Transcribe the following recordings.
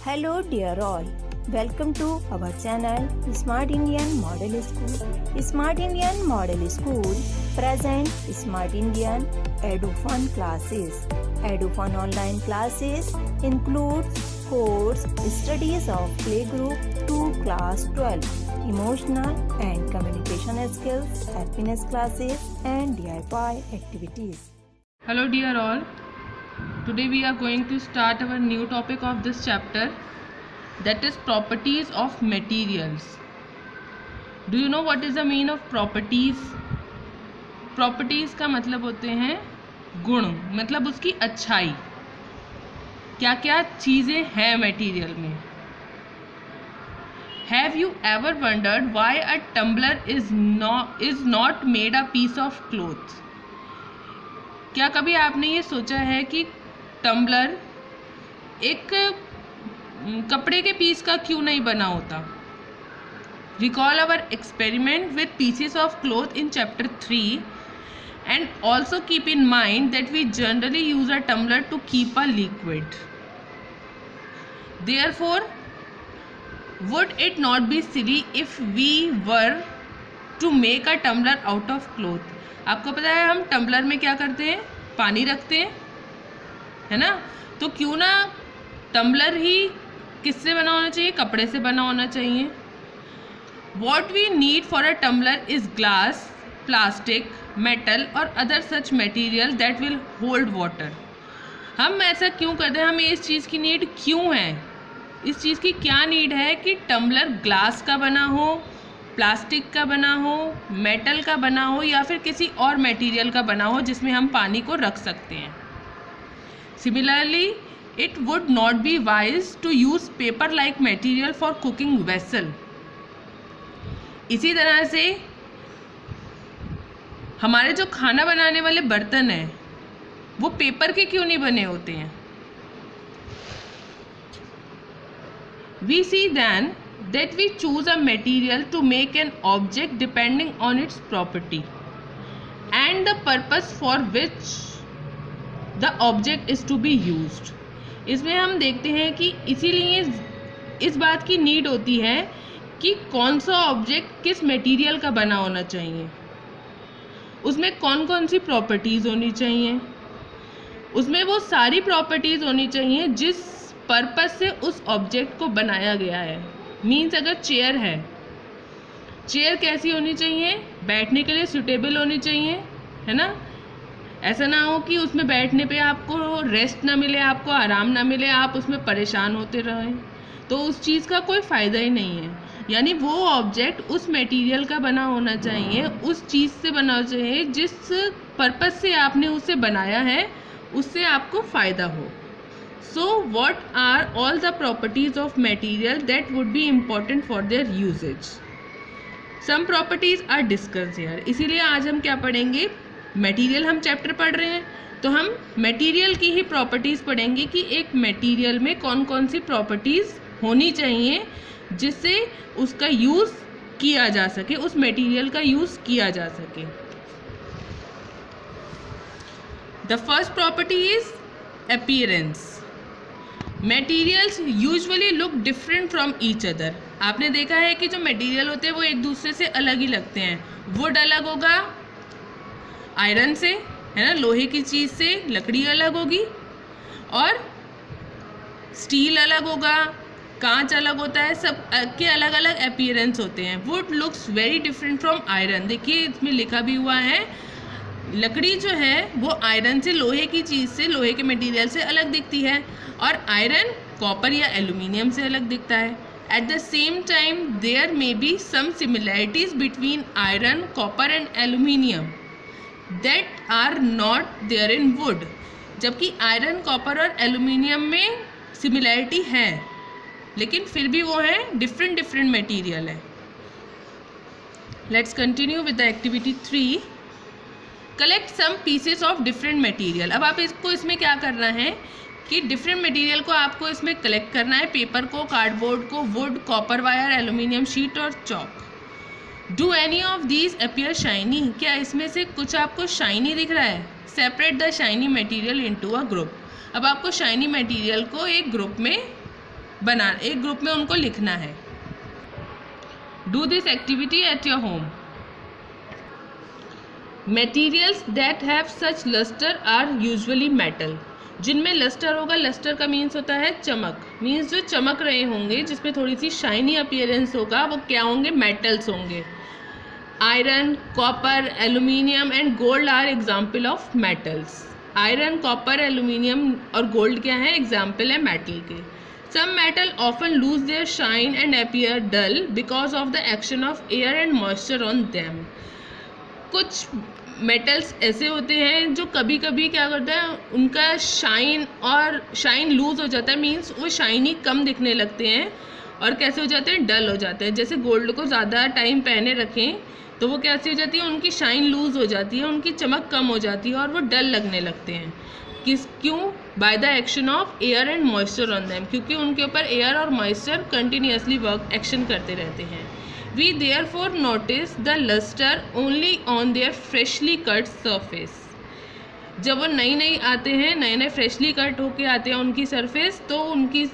Hello dear all, welcome to our channel Smart Indian Model School. Smart Indian Model School present Smart Indian EduFun classes. EduFun online classes includes course studies of playgroup to class 12, emotional and communication skills, happiness classes and DIY activities. Hello dear all, today we are going to start our new topic of this chapter, that is properties of materials. Do you know what is the meaning of properties? Properties का मतलब होते हैं गुण, मतलब उसकी अच्छाई, क्या क्या चीज़ें हैं मटेरियल में. Have you ever wondered why a tumbler is not made a piece of cloth? क्या कभी आपने ये सोचा है कि टम्बलर एक कपड़े के पीस का क्यों नहीं बना होता? Recall our experiment with pieces of cloth in chapter 3 and also keep in mind that we generally use a tumbler to keep a liquid. Therefore, would it not be silly if we were to make a tumbler out of cloth? आपको पता है हम tumbler में क्या करते हैं? पानी रखते हैं, है ना? तो क्यों ना टम्बलर ही किससे बना होना चाहिए? कपड़े से बना होना चाहिए. What we need for a tumbler is glass, plastic, metal और other such material that will hold water. हम ऐसा क्यों करते हैं? हमें इस चीज़ की नीड क्यों है? इस चीज़ की क्या नीड है कि टम्बलर ग्लास का बना हो, प्लास्टिक का बना हो, मेटल का बना हो या फिर किसी और मटेरियल का बना हो जिसमें हम पानी को रख सकते हैं. Similarly it would not be wise to use paper like material for cooking vessel. इसी तरह से हमारे जो खाना बनाने वाले बर्तन हैं वो पेपर के क्यों नहीं बने होते हैं? We see then that we choose a material to make an object depending on its property and the purpose for which the object is to be used. इसमें हम देखते हैं कि इसीलिए इस बात की नीड होती है कि कौन सा ऑब्जेक्ट किस मटेरियल का बना होना चाहिए, उसमें कौन कौन सी प्रॉपर्टीज़ होनी चाहिए, उसमें वो सारी प्रॉपर्टीज़ होनी चाहिए जिस पर्पस से उस ऑब्जेक्ट को बनाया गया है. मीन्स अगर चेयर है, चेयर कैसी होनी चाहिए? बैठने के लिए सूटेबल होनी चाहिए, है ना? ऐसा ना हो कि उसमें बैठने पे आपको रेस्ट ना मिले, आपको आराम ना मिले, आप उसमें परेशान होते रहें, तो उस चीज़ का कोई फ़ायदा ही नहीं है. यानी वो ऑब्जेक्ट उस मटेरियल का बना होना चाहिए, उस चीज़ से बना होना चाहिए जिस पर्पस से आपने उसे बनाया है, उससे आपको फ़ायदा हो. So what are all the properties of material that would be important for their usage? Some properties are discussed here. इसीलिए आज हम क्या पढ़ेंगे? मटेरियल हम चैप्टर पढ़ रहे हैं तो हम मटेरियल की ही प्रॉपर्टीज़ पढ़ेंगे कि एक मटेरियल में कौन कौन सी प्रॉपर्टीज़ होनी चाहिए जिससे उसका यूज़ किया जा सके, उस मटेरियल का यूज़ किया जा सके. The first property is appearance. Materials usually look different from each other. आपने देखा है कि जो मटेरियल होते हैं वो एक दूसरे से अलग ही लगते हैं. वुड अलग होगा आयरन से, है ना, लोहे की चीज़ से. लकड़ी अलग होगी और स्टील अलग होगा, कांच अलग होता है. सब के अलग अलग अपीयरेंस होते हैं. Would looks very different from iron. देखिए इसमें लिखा भी हुआ है, लकड़ी जो है वो आयरन से, लोहे की चीज़ से, लोहे के मटेरियल से अलग दिखती है और आयरन कॉपर या एल्यूमिनियम से अलग दिखता है. At the same time there may be some similarities between iron, copper and aluminium that are not there in wood. जबकि आयरन, कॉपर और एल्यूमिनियम में सिमिलैरिटी है लेकिन फिर भी वो है डिफरेंट मटेरियल है. Let's continue with the activity 3. Collect some pieces of different material. अब आप इसमें क्या करना है कि डिफरेंट मटेरियल को आपको इसमें कलेक्ट करना है. पेपर को, कार्डबोर्ड को, wood, copper wire, aluminium sheet और chalk. Do any of these appear shiny. क्या इसमें से कुछ आपको शाइनी दिख रहा है? Separate the shiny material into a group. अब आपको शाइनी मटेरियल को एक ग्रुप में एक ग्रुप में उनको लिखना है। Do this activity at your home. Materials that have such luster are usually metal। जिनमें लस्टर होगा, लस्टर का मीन्स होता है चमक, मीन्स जो चमक रहे होंगे, जिसमें थोड़ी सी शाइनी अपीयरेंस होगा, वो क्या होंगे, मेटल्स होंगे। Iron, copper, aluminium and gold are example of metals. Iron, copper, aluminium और गोल्ड क्या है, एग्जाम्पल है मेटल के। Some metal often lose their shine and appear dull because of the action of air and moisture on them. कुछ metals ऐसे होते हैं जो कभी कभी क्या करता है, उनका शाइन लूज हो जाता है, मीन्स वो शाइनी कम दिखने लगते हैं और कैसे हो जाते हैं, डल हो जाते हैं। जैसे गोल्ड को ज़्यादा टाइम पहने रखें तो वो कैसी हो जाती है, उनकी शाइन लूज हो जाती है, उनकी चमक कम हो जाती है और वो डल लगने लगते हैं। क्यों? By the action of air and moisture on them, क्योंकि उनके ऊपर एयर और मॉइस्चर कंटिन्यूसली एक्शन करते रहते हैं। We therefore notice the luster only on their freshly cut surface। जब वो नई आते हैं, नए फ्रेशली कट होके आते हैं उनकी सरफेस, तो उनकी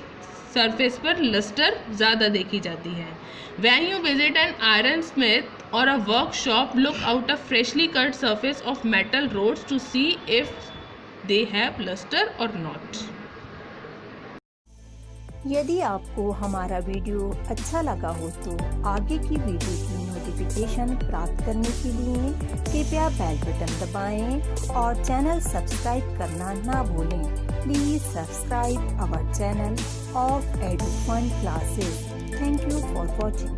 सरफेस पर लस्टर ज़्यादा देखी जाती है। When you visit an iron smith or a workshop, look out a freshly cut surface of metal rods to see if they have luster or not। यदि आपको हमारा वीडियो अच्छा लगा हो तो आगे की वीडियो की नोटिफिकेशन प्राप्त करने के लिए कृपया बेल बटन दबाएं और चैनल सब्सक्राइब करना ना भूलें। Please subscribe our channel of Edufun classes. Thank you for watching.